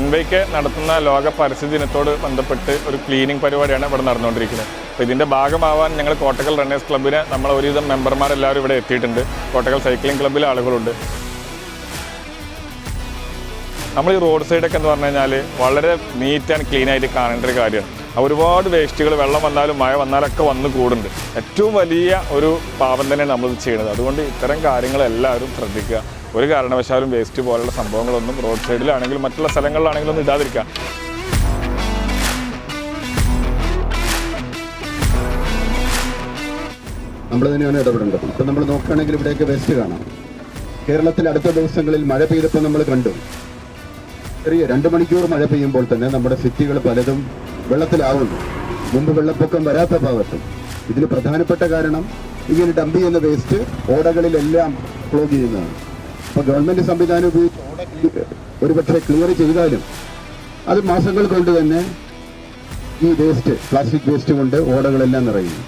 NYK നടത്തുന്ന ലോക പരിസ്ഥിതി ദിനത്തോട് ബന്ധപ്പെട്ട് ഒരു ക്ലീനിങ് പരിപാടിയാണ് ഇവിടെ നടന്നുകൊണ്ടിരിക്കുന്നത്. അപ്പോൾ ഇതിൻ്റെ ഭാഗമാവാൻ ഞങ്ങൾ കോട്ടക്കൽ റണ്ണേഴ്സ് ക്ലബ്ബിന് നമ്മൾ ഒരുവിധം മെമ്പർമാരെല്ലാവരും ഇവിടെ എത്തിയിട്ടുണ്ട്. കോട്ടക്കൽ സൈക്ലിംഗ് ക്ലബ്ബിലെ ആളുകളുണ്ട്. നമ്മൾ ഈ റോഡ് സൈഡൊക്കെ എന്ന് പറഞ്ഞു കഴിഞ്ഞാൽ വളരെ നീറ്റ് ആൻഡ് ക്ലീൻ ആയിട്ട് കാണേണ്ട ഒരു കാര്യമാണ്. ഒരുപാട് വേസ്റ്റുകൾ വെള്ളം വന്നാലും മഴ വന്നാലൊക്കെ വന്ന് കൂടുന്നുണ്ട്. ഏറ്റവും വലിയ ഒരു പാപം തന്നെയാണ് നമ്മളിത് ചെയ്യുന്നത്. അതുകൊണ്ട് ഇത്തരം കാര്യങ്ങളെല്ലാവരും ശ്രദ്ധിക്കുക. ഒരു കാരണവശാലും വേസ്റ്റ് പോലുള്ള സംഭവങ്ങളൊന്നും റോഡ് സൈഡിലാണെങ്കിലും മറ്റുള്ള സ്ഥലങ്ങളിലാണെങ്കിലും ഒന്നും ഇടാതിരിക്കുക. നമ്മൾ തന്നെയാണ് ഇടപെടേണ്ടത്. ഇപ്പം നമ്മൾ നോക്കുകയാണെങ്കിൽ ഇവിടെയൊക്കെ വേസ്റ്റ് കാണാം. കേരളത്തിൽ അടുത്ത ദിവസങ്ങളിൽ മഴ പെയ്തപ്പോൾ നമ്മൾ കണ്ടു, ചെറിയ 2 മണിക്കൂർ മഴ പെയ്യുമ്പോൾ തന്നെ നമ്മുടെ സിറ്റികൾ പലതും വെള്ളത്തിലാവുന്നു. മുമ്പ് വെള്ളപ്പൊക്കം വരാത്ത ഭാഗത്തും. ഇതിന് പ്രധാനപ്പെട്ട കാരണം ഇങ്ങനെ ഡംപ് ചെയ്യുന്ന വേസ്റ്റ് ഓടകളിലെല്ലാം ക്ലോഗ് ചെയ്യുന്നതാണ്. അപ്പോൾ ഗവൺമെൻറ് സംവിധാനം ഉപയോഗിച്ച് ഓട ഒരുപക്ഷെ ക്ലിയർ ചെയ്താലും അത് മാസങ്ങൾ കൊണ്ട് തന്നെ ഈ വേസ്റ്റ്, പ്ലാസ്റ്റിക് വേസ്റ്റ് കൊണ്ട് ഓടകളെല്ലാം നിറയുന്നു.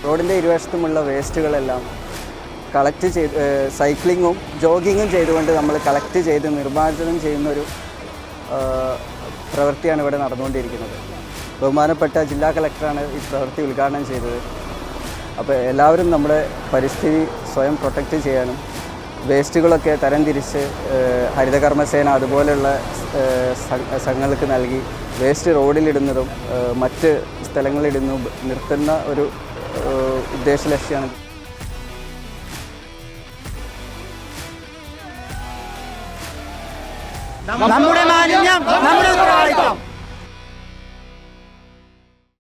റോഡിൻ്റെ ഇരുവശത്തുമുള്ള വേസ്റ്റുകളെല്ലാം കളക്ട് ചെയ്ത് സൈക്ലിങ്ങും ജോഗിങ്ങും ചെയ്തുകൊണ്ട് നമ്മൾ കളക്ട് ചെയ്ത് നിർമ്മാർജ്ജനം ചെയ്യുന്നൊരു പ്രവൃത്തിയാണ് ഇവിടെ നടന്നുകൊണ്ടിരിക്കുന്നത്. ബഹുമാനപ്പെട്ട ജില്ലാ കളക്ടറാണ് ഈ പ്രവൃത്തി ഉദ്ഘാടനം ചെയ്തത്. അപ്പോൾ എല്ലാവരും നമ്മുടെ പരിസ്ഥിതി സ്വയം പ്രൊട്ടക്റ്റ് ചെയ്യാനും വേസ്റ്റുകളൊക്കെ തരംതിരിച്ച് ഹരിതകർമ്മസേന അതുപോലെയുള്ള സംഘങ്ങൾക്ക് നൽകി വേസ്റ്റ് റോഡിലിടുന്നതും മറ്റ് സ്ഥലങ്ങളിടുന്നതും നിർത്തുന്ന ഒരു ഉദ്ദേശലക്ഷ്യമാണ്. നമ്മുടെ മാലിന്യം നമ്മുടെ ഉത്തരവാദിത്തം.